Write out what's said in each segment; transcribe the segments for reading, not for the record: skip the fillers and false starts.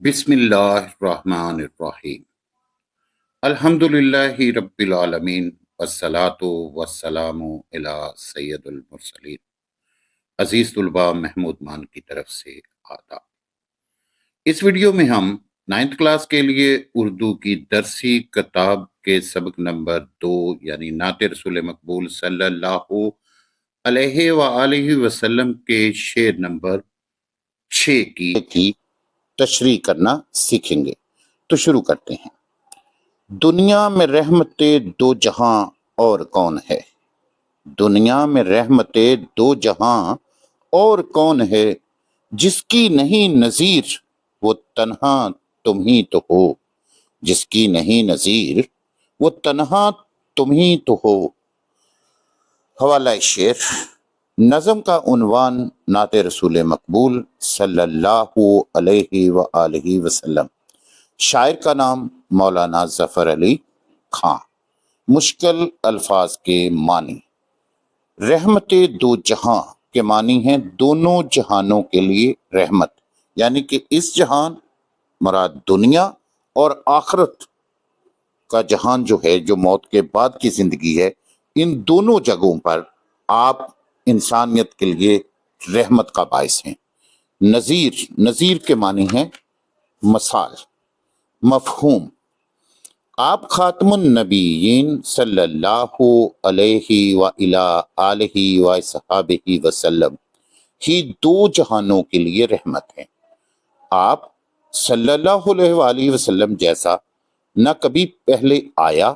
بسم اللہ الرحمن الرحیم الحمدللہ رب العالمین والصلاة والسلام علی سید المرسلین۔ عزیز طلباء، محمود مان کی طرف سے آداب۔ اس ویڈیو میں ہم 9th کلاس کے لیے اردو کی درسی کتاب کے سبق نمبر 2 یعنی نعت رسول مقبول صلی اللہ علیہ وآلہ وسلم کے شعر نمبر 6 کی تشریح کرنا سیکھیں گے۔ تو شروع کرتے ہیں۔ دنیا میں رحمت دو جہاں اور کون ہے؟ دنیا میں رحمت دو جہاں اور کون ہے؟ جس کی نہیں نظیر وہ تنہا تم ہی تو ہو۔ جس کی نہیں نظیر وہ تنہا تم ہی تو ہو۔ حوالہ شعر۔ نظم کا عنوان نعت رسول مقبول صلی اللہ علیہ وآلہ وسلم۔ شاعر کا نام مولانا ظفر علی خان۔ مشکل الفاظ کے معنی۔ رحمت دو جہاں کے معنی ہیں دونوں جہانوں کے لیے رحمت، یعنی کہ اس جہان مراد دنیا اور آخرت کا جہان جو ہے، جو موت کے بعد کی زندگی ہے، ان دونوں جگہوں پر آپ انسانیت کے لیے رحمت کا باعث ہیں۔ نظیر کے معنی ہیں مثال، مفہوم۔ آپ خاتم النبیین صلی اللہ علیہ وآلہ وصحبہ وسلم ہی دو جہانوں کے لیے رحمت ہیں۔ آپ صلی اللہ علیہ وآلہ وسلم جیسا نہ کبھی پہلے آیا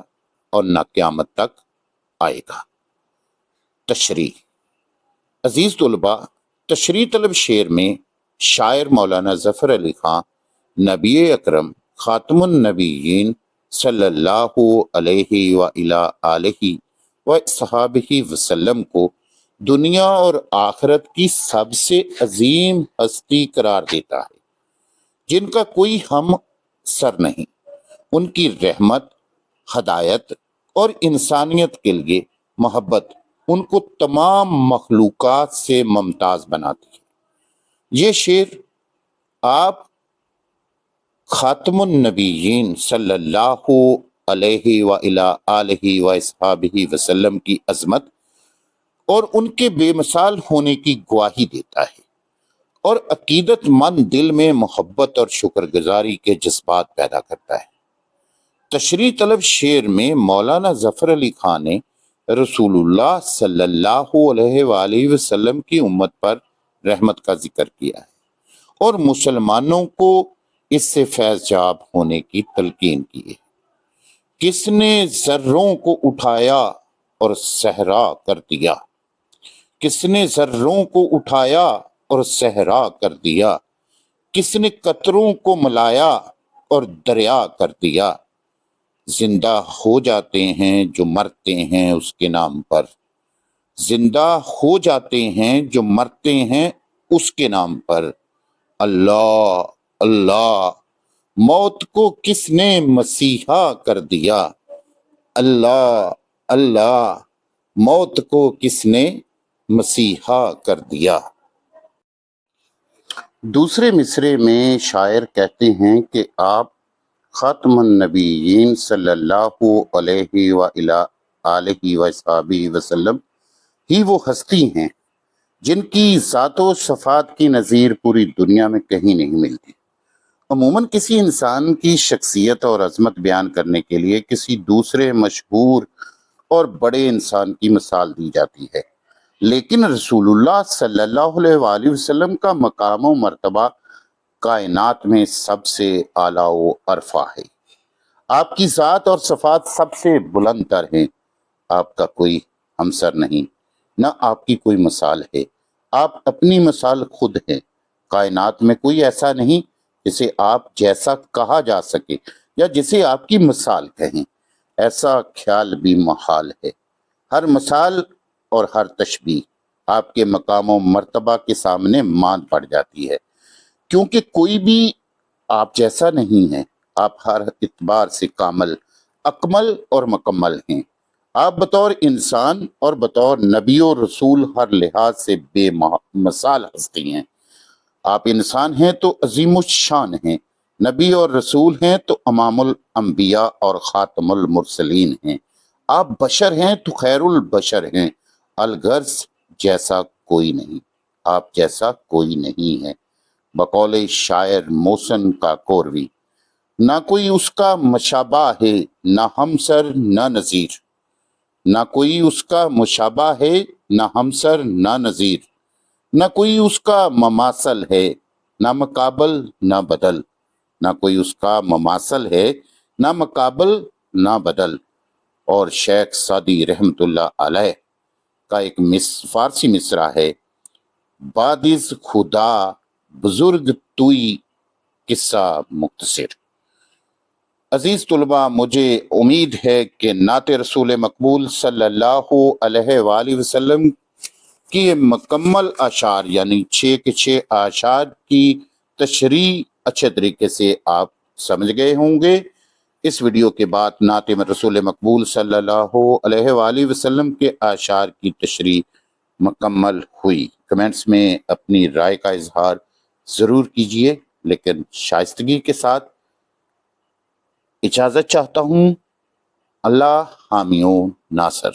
اور نہ قیامت تک آئے گا۔ تشریح۔ عزیز طلباء، تشریح طلب شعر میں شاعر مولانا ظفر علی خان نبی اکرم خاتم النبیین صلی اللہ علیہ وآلہ وصحبہ وسلم کو دنیا اور آخرت کی سب سے عظیم ہستی قرار دیتا ہے، جن کا کوئی ہم سر نہیں۔ ان کی رحمت، ہدایت اور انسانیت کے لیے محبت ان کو تمام مخلوقات سے ممتاز بناتی ہے۔ یہ شعر آپ خاتم النبیین صلی اللہ علیہ وآلہ وصحبہ وسلم کی عظمت اور ان کے بے مثال ہونے کی گواہی دیتا ہے، اور عقیدت مند دل میں محبت اور شکر گزاری کے جذبات پیدا کرتا ہے۔ تشریح طلب شعر میں مولانا ظفر علی خان نے رسول اللہ صلی اللہ علیہ وآلہ وسلم کی امت پر رحمت کا ذکر کیا ہے اور مسلمانوں کو اس سے فیض یاب ہونے کی تلقین کی ہے۔ کس نے ذروں کو اٹھایا اور صحرا کر دیا؟ کس نے ذروں کو اٹھایا اور صحرا کر دیا؟ کس نے قطروں کو ملایا اور دریا کر دیا؟ زندہ ہو جاتے ہیں جو مرتے ہیں اس کے نام پر۔ زندہ ہو جاتے ہیں جو مرتے ہیں اس کے نام پر۔ اللہ اللہ، موت کو کس نے مسیحا کر دیا؟ اللہ اللہ، موت کو کس نے مسیحا کر دیا؟ دوسرے مصرے میں شاعر کہتے ہیں کہ آپ خاتم النبیین صلی اللہ علیہ وآلہ وصحبہ وسلم ہی وہ ہستی ہیں جن کی ذات و صفات کی نظیر پوری دنیا میں کہیں نہیں ملتی۔ عموماً کسی انسان کی شخصیت اور عظمت بیان کرنے کے لیے کسی دوسرے مشہور اور بڑے انسان کی مثال دی جاتی ہے، لیکن رسول اللہ صلی اللہ علیہ وآلہ وسلم کا مقام و مرتبہ کائنات میں سب سے اعلیٰ و ارفع ہے۔ آپ کی ذات اور صفات سب سے بلند تر ہیں۔ آپ کا کوئی ہمسر نہیں، نہ آپ کی کوئی مثال ہے۔ آپ اپنی مثال خود ہیں۔ کائنات میں کوئی ایسا نہیں جسے آپ جیسا کہا جا سکے یا جسے آپ کی مثال کہیں، ایسا خیال بھی محال ہے۔ ہر مثال اور ہر تشبیہ آپ کے مقام و مرتبہ کے سامنے ماند پڑ جاتی ہے، کیونکہ کوئی بھی آپ جیسا نہیں ہے۔ آپ ہر اعتبار سے کامل، اکمل اور مکمل ہیں۔ آپ بطور انسان اور بطور نبی و رسول ہر لحاظ سے بے مثال ہستی ہیں۔ آپ انسان ہیں تو عظیم الشان ہیں، نبی اور رسول ہیں تو امام الانبیاء اور خاتم المرسلین ہیں، آپ بشر ہیں تو خیر البشر ہیں، الغرض جیسا کوئی نہیں، آپ جیسا کوئی نہیں ہے۔ بقول شاعر محسن کاکوروی، نہ کوئی اس کا مشابہ ہے، نہ ہمسر نہ نظیر، نہ کوئی اس کا مشابہ ہے، نہ ہمسر نہ نظیر، نہ کوئی اس کا مماثل ہے، نہ مقابل نہ بدل، نہ کوئی اس کا مماثل ہے، نہ مقابل نہ بدل۔ اور شیخ سعدی رحمت اللہ علیہ کا ایک فارسی مصرع ہے، بادز خدا بزرگ توئی قصہ مختصر۔ عزیز طلباء، مجھے امید ہے کہ نعت رسول مقبول صلی اللہ علیہ وآلہ وسلم کی مکمل اشعار یعنی 6 کے 6 اشعار کی تشریح اچھے طریقے سے آپ سمجھ گئے ہوں گے۔ اس ویڈیو کے بعد نعت رسول مقبول صلی اللہ علیہ وآلہ وسلم کے اشعار کی تشریح مکمل ہوئی۔ کمنٹس میں اپنی رائے کا اظہار ضرور کیجئے، لیکن شائستگی کے ساتھ۔ اجازت چاہتا ہوں۔ اللہ حامی و ناصر۔